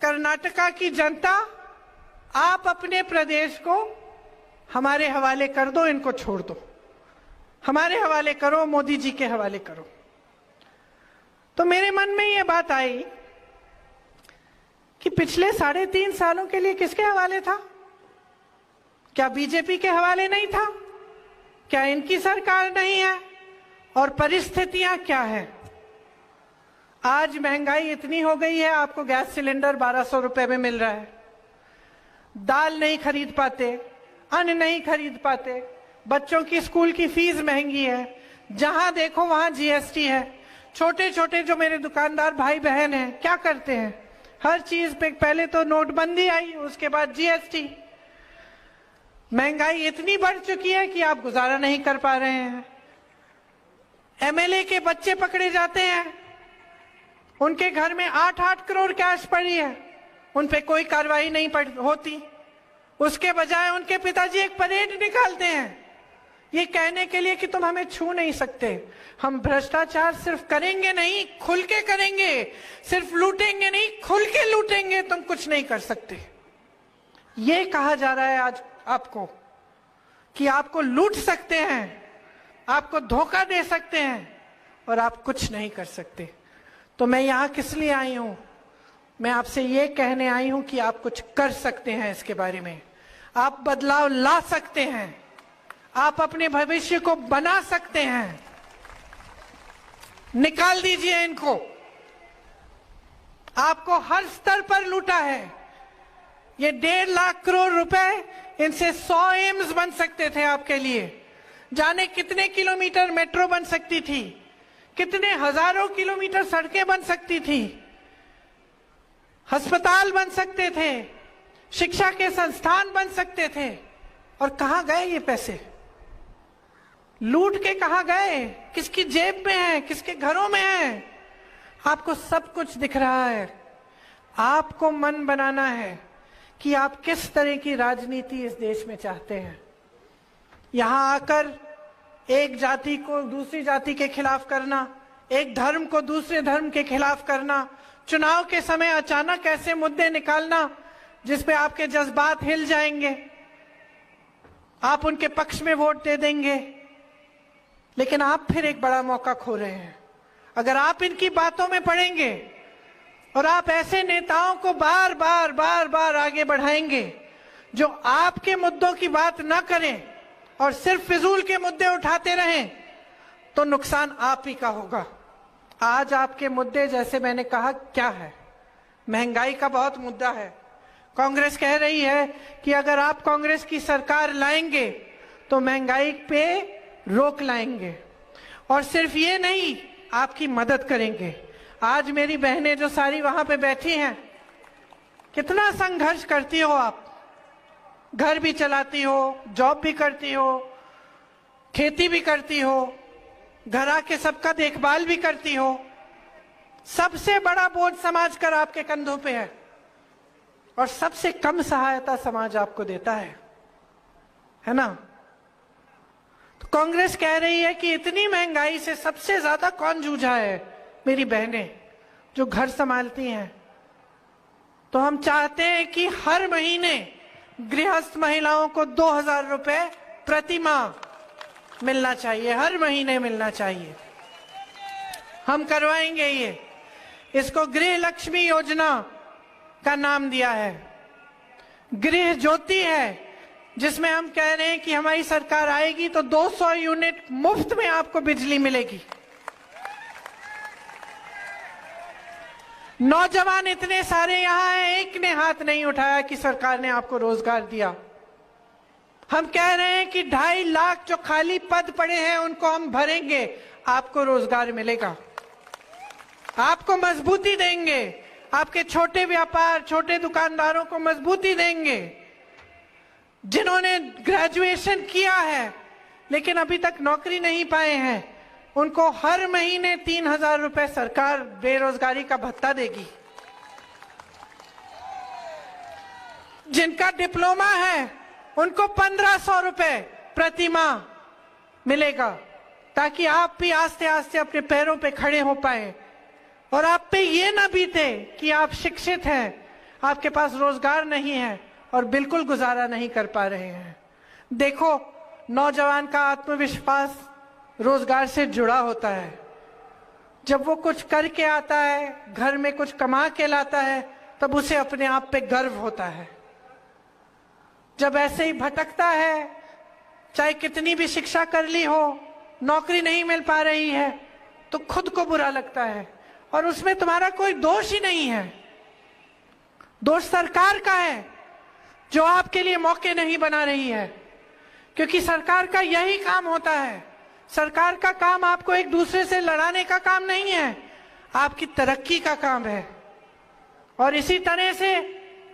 कर्नाटका की जनता, आप अपने प्रदेश को हमारे हवाले कर दो, इनको छोड़ दो, हमारे हवाले करो, मोदी जी के हवाले करो। तो मेरे मन में ये बात आई कि पिछले 3.5 सालों के लिए किसके हवाले था? क्या बीजेपी के हवाले नहीं था? क्या इनकी सरकार नहीं है? और परिस्थितियां क्या है? आज महंगाई इतनी हो गई है, आपको गैस सिलेंडर 1200 रुपए में मिल रहा है, दाल नहीं खरीद पाते, अन्न नहीं खरीद पाते, बच्चों की स्कूल की फीस महंगी है, जहां देखो वहां जीएसटी है। छोटे छोटे जो मेरे दुकानदार भाई बहन हैं क्या करते हैं? हर चीज पे पहले तो नोटबंदी आई, उसके बाद जीएसटी। महंगाई इतनी बढ़ चुकी है कि आप गुजारा नहीं कर पा रहे हैं। एमएलए के बच्चे पकड़े जाते हैं, उनके घर में 8-8 करोड़ कैश पड़ी है, उन पे कोई कार्रवाई नहीं होती। उसके बजाय उनके पिताजी एक परेड निकालते हैं ये कहने के लिए कि तुम हमें छू नहीं सकते। हम भ्रष्टाचार सिर्फ करेंगे नहीं, खुल के करेंगे, सिर्फ लूटेंगे नहीं, खुल के लूटेंगे, तुम कुछ नहीं कर सकते। ये कहा जा रहा है आज आपको कि आपको लूट सकते हैं, आपको धोखा दे सकते हैं और आप कुछ नहीं कर सकते। तो मैं यहां किस लिए आई हूं? मैं आपसे ये कहने आई हूं कि आप कुछ कर सकते हैं, इसके बारे में आप बदलाव ला सकते हैं, आप अपने भविष्य को बना सकते हैं। निकाल दीजिए इनको। आपको हर स्तर पर लूटा है। ये 1.5 लाख करोड़ रुपए, इनसे 100 एम्स बन सकते थे आपके लिए। जाने कितने किलोमीटर मेट्रो बन सकती थी, कितने हजारों किलोमीटर सड़कें बन सकती थी, अस्पताल बन सकते थे, शिक्षा के संस्थान बन सकते थे। और कहां गए ये पैसे? लूट के कहां गए? किसकी जेब में है, किसके घरों में है? आपको सब कुछ दिख रहा है। आपको मन बनाना है कि आप किस तरह की राजनीति इस देश में चाहते हैं। यहां आकर एक जाति को दूसरी जाति के खिलाफ करना, एक धर्म को दूसरे धर्म के खिलाफ करना, चुनाव के समय अचानक ऐसे मुद्दे निकालना जिस पे आपके जज्बात हिल जाएंगे, आप उनके पक्ष में वोट दे देंगे, लेकिन आप फिर एक बड़ा मौका खो रहे हैं। अगर आप इनकी बातों में पड़ेंगे और आप ऐसे नेताओं को बार बार आगे बढ़ाएंगे जो आपके मुद्दों की बात ना करें और सिर्फ फिजूल के मुद्दे उठाते रहें, तो नुकसान आप ही का होगा। आज आपके मुद्दे, जैसे मैंने कहा, क्या है? महंगाई का बहुत मुद्दा है। कांग्रेस कह रही है कि अगर आप कांग्रेस की सरकार लाएंगे तो महंगाई पे रोक लाएंगे, और सिर्फ ये नहीं, आपकी मदद करेंगे। आज मेरी बहनें जो सारी वहां पे बैठी हैं, कितना संघर्ष करती हो आप। घर भी चलाती हो, जॉब भी करती हो, खेती भी करती हो, घर आके सबका देखभाल भी करती हो। सबसे बड़ा बोझ समाज कर आपके कंधों पे है और सबसे कम सहायता समाज आपको देता है ना? तो कांग्रेस कह रही है कि इतनी महंगाई से सबसे ज्यादा कौन जूझा है? मेरी बहनें जो घर संभालती हैं। तो हम चाहते हैं कि हर महीने गृहस्थ महिलाओं को 2000 रुपए प्रति माह मिलना चाहिए, हर महीने मिलना चाहिए। हम करवाएंगे ये। इसको गृह लक्ष्मी योजना का नाम दिया है। गृह ज्योति है, जिसमें हम कह रहे हैं कि हमारी सरकार आएगी तो 200 यूनिट मुफ्त में आपको बिजली मिलेगी। नौजवान इतने सारे यहां हैं, एक ने हाथ नहीं उठाया कि सरकार ने आपको रोजगार दिया। हम कह रहे हैं कि 2.5 लाख जो खाली पद पड़े हैं उनको हम भरेंगे, आपको रोजगार मिलेगा, आपको मजबूती देंगे, आपके छोटे व्यापार, छोटे दुकानदारों को मजबूती देंगे। जिन्होंने ग्रेजुएशन किया है लेकिन अभी तक नौकरी नहीं पाए हैं, उनको हर महीने 3000 रुपए सरकार बेरोजगारी का भत्ता देगी। जिनका डिप्लोमा है उनको 1500 रुपए प्रति माह मिलेगा, ताकि आप भी आस्ते आस्ते अपने पैरों पे खड़े हो पाए और आप पे ये ना बीते कि आप शिक्षित हैं, आपके पास रोजगार नहीं है और बिल्कुल गुजारा नहीं कर पा रहे हैं। देखो, नौजवान का आत्मविश्वास रोजगार से जुड़ा होता है। जब वो कुछ करके आता है, घर में कुछ कमा के लाता है, तब उसे अपने आप पे गर्व होता है। जब ऐसे ही भटकता है, चाहे कितनी भी शिक्षा कर ली हो, नौकरी नहीं मिल पा रही है, तो खुद को बुरा लगता है और उसमें तुम्हारा कोई दोष ही नहीं है। दोष सरकार का है जो आपके लिए मौके नहीं बना रही है, क्योंकि सरकार का यही काम होता है। सरकार का काम आपको एक दूसरे से लड़ाने का काम नहीं है, आपकी तरक्की का काम है। और इसी तरह से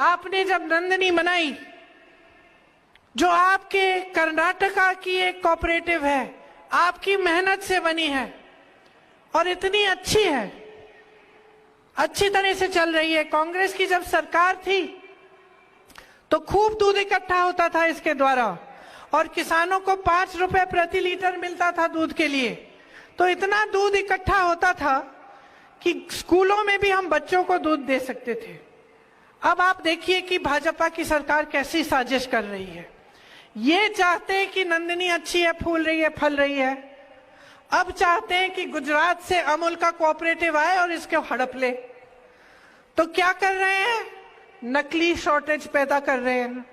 आपने जब नंदिनी बनाई, जो आपके कर्नाटका की एक कोऑपरेटिव है, आपकी मेहनत से बनी है और इतनी अच्छी है, अच्छी तरह से चल रही है। कांग्रेस की जब सरकार थी तो खूब दूध इकट्ठा होता था इसके द्वारा और किसानों को 5 रुपए प्रति लीटर मिलता था दूध के लिए। तो इतना दूध इकट्ठा होता था कि स्कूलों में भी हम बच्चों को दूध दे सकते थे। अब आप देखिए कि भाजपा की सरकार कैसी साजिश कर रही है। ये चाहते हैं कि नंदिनी अच्छी है, फूल रही है, फल रही है। अब चाहते हैं कि गुजरात से अमूल का कोऑपरेटिव आए और इसको हड़प ले। तो क्या कर रहे हैं? नकली शॉर्टेज पैदा कर रहे हैं।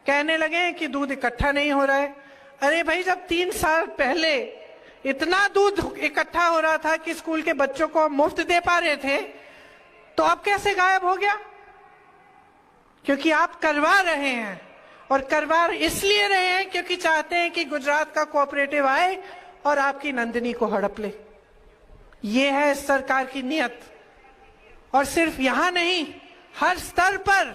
कहने लगे हैं कि दूध इकट्ठा नहीं हो रहा है। अरे भाई, जब 3 साल पहले इतना दूध इकट्ठा हो रहा था कि स्कूल के बच्चों को मुफ्त दे पा रहे थे, तो अब कैसे गायब हो गया? क्योंकि आप करवा रहे हैं, और करवा इसलिए रहे हैं क्योंकि चाहते हैं कि गुजरात का कोऑपरेटिव आए और आपकी नंदिनी को हड़प ले। ये है इस सरकार की नीयत। और सिर्फ यहां नहीं, हर स्तर पर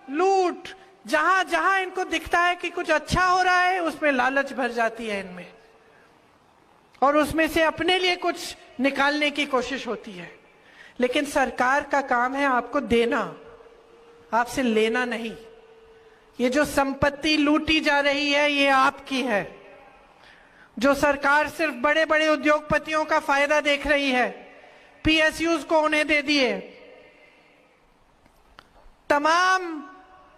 लूट, जहां जहां इनको दिखता है कि कुछ अच्छा हो रहा है, उसमें लालच भर जाती है इनमें और उसमें से अपने लिए कुछ निकालने की कोशिश होती है। लेकिन सरकार का काम है आपको देना, आपसे लेना नहीं। ये जो संपत्ति लूटी जा रही है, ये आपकी है। जो सरकार सिर्फ बड़े बड़े उद्योगपतियों का फायदा देख रही है, पीएसयूज को उन्हें दे दिए, तमाम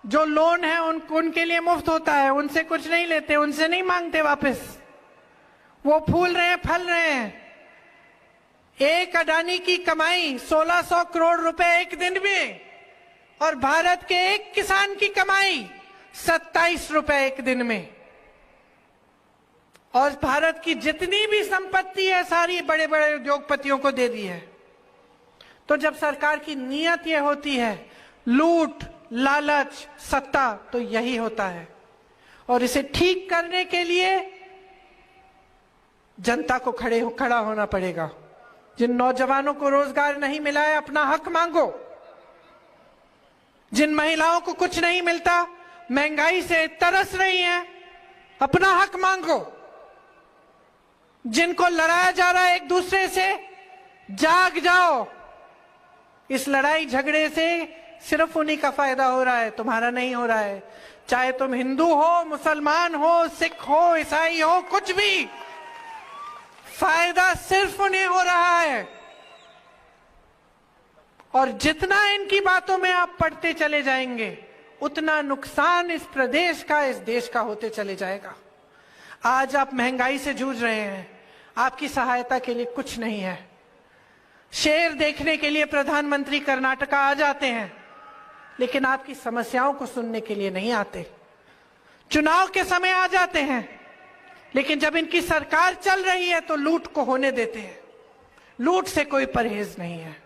जो लोन है उनके लिए मुफ्त होता है, उनसे कुछ नहीं लेते, उनसे नहीं मांगते वापस। वो फूल रहे हैं, फल रहे हैं। एक अडानी की कमाई 1600 करोड़ रुपए एक दिन में, और भारत के एक किसान की कमाई 27 रुपए एक दिन में। और भारत की जितनी भी संपत्ति है, सारी बड़े बड़े उद्योगपतियों को दे दी है। तो जब सरकार की नीयत ये होती है लूट, लालच, सत्ता, तो यही होता है। और इसे ठीक करने के लिए जनता को खड़ा होना पड़ेगा। जिन नौजवानों को रोजगार नहीं मिला है, अपना हक मांगो। जिन महिलाओं को कुछ नहीं मिलता, महंगाई से तरस रही हैं, अपना हक मांगो। जिनको लड़ाया जा रहा है एक दूसरे से, जाग जाओ। इस लड़ाई झगड़े से सिर्फ उन्हीं का फायदा हो रहा है, तुम्हारा नहीं हो रहा है। चाहे तुम हिंदू हो, मुसलमान हो, सिख हो, ईसाई हो, कुछ भी, फायदा सिर्फ उन्हें हो रहा है। और जितना इनकी बातों में आप पढ़ते चले जाएंगे, उतना नुकसान इस प्रदेश का, इस देश का होते चले जाएगा। आज आप महंगाई से जूझ रहे हैं, आपकी सहायता के लिए कुछ नहीं है। शेर देखने के लिए प्रधानमंत्री कर्नाटका आ जाते हैं, लेकिन आपकी समस्याओं को सुनने के लिए नहीं आते। चुनाव के समय आ जाते हैं, लेकिन जब इनकी सरकार चल रही है तो लूट को होने देते हैं। लूट से कोई परहेज नहीं है।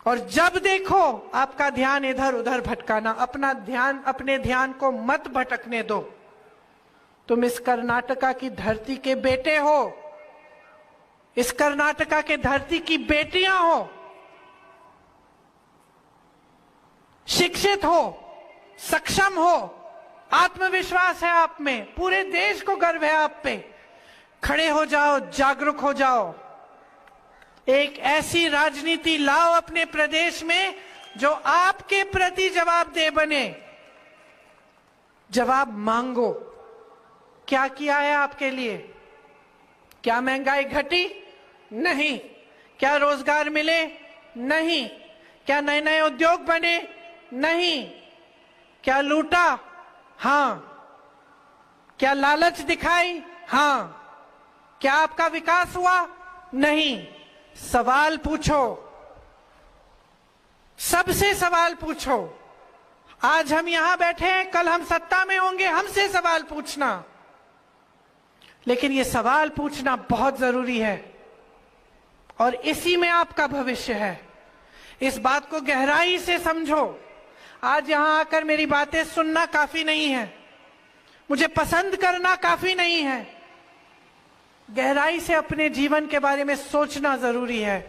और जब देखो आपका ध्यान इधर उधर भटकाना, अपने ध्यान को मत भटकने दो। तुम इस कर्नाटका की धरती के बेटे हो, इस कर्नाटका के धरती की बेटियां हो, शिक्षित हो, सक्षम हो, आत्मविश्वास है आप में, पूरे देश को गर्व है आप पे। खड़े हो जाओ, जागरूक हो जाओ। एक ऐसी राजनीति लाओ अपने प्रदेश में जो आपके प्रति जवाबदेह बने। जवाब मांगो। क्या किया है आपके लिए? क्या महंगाई घटी? नहीं। क्या रोजगार मिले? नहीं। क्या नए नए उद्योग बने? नहीं। क्या लूटा? हां। क्या लालच दिखाई? हां। क्या आपका विकास हुआ? नहीं। सवाल पूछो, सबसे सवाल पूछो। आज हम यहां बैठे हैं, कल हम सत्ता में होंगे, हमसे सवाल पूछना। लेकिन ये सवाल पूछना बहुत जरूरी है और इसी में आपका भविष्य है। इस बात को गहराई से समझो। आज यहां आकर मेरी बातें सुनना काफी नहीं है, मुझे पसंद करना काफी नहीं है, गहराई से अपने जीवन के बारे में सोचना जरूरी है।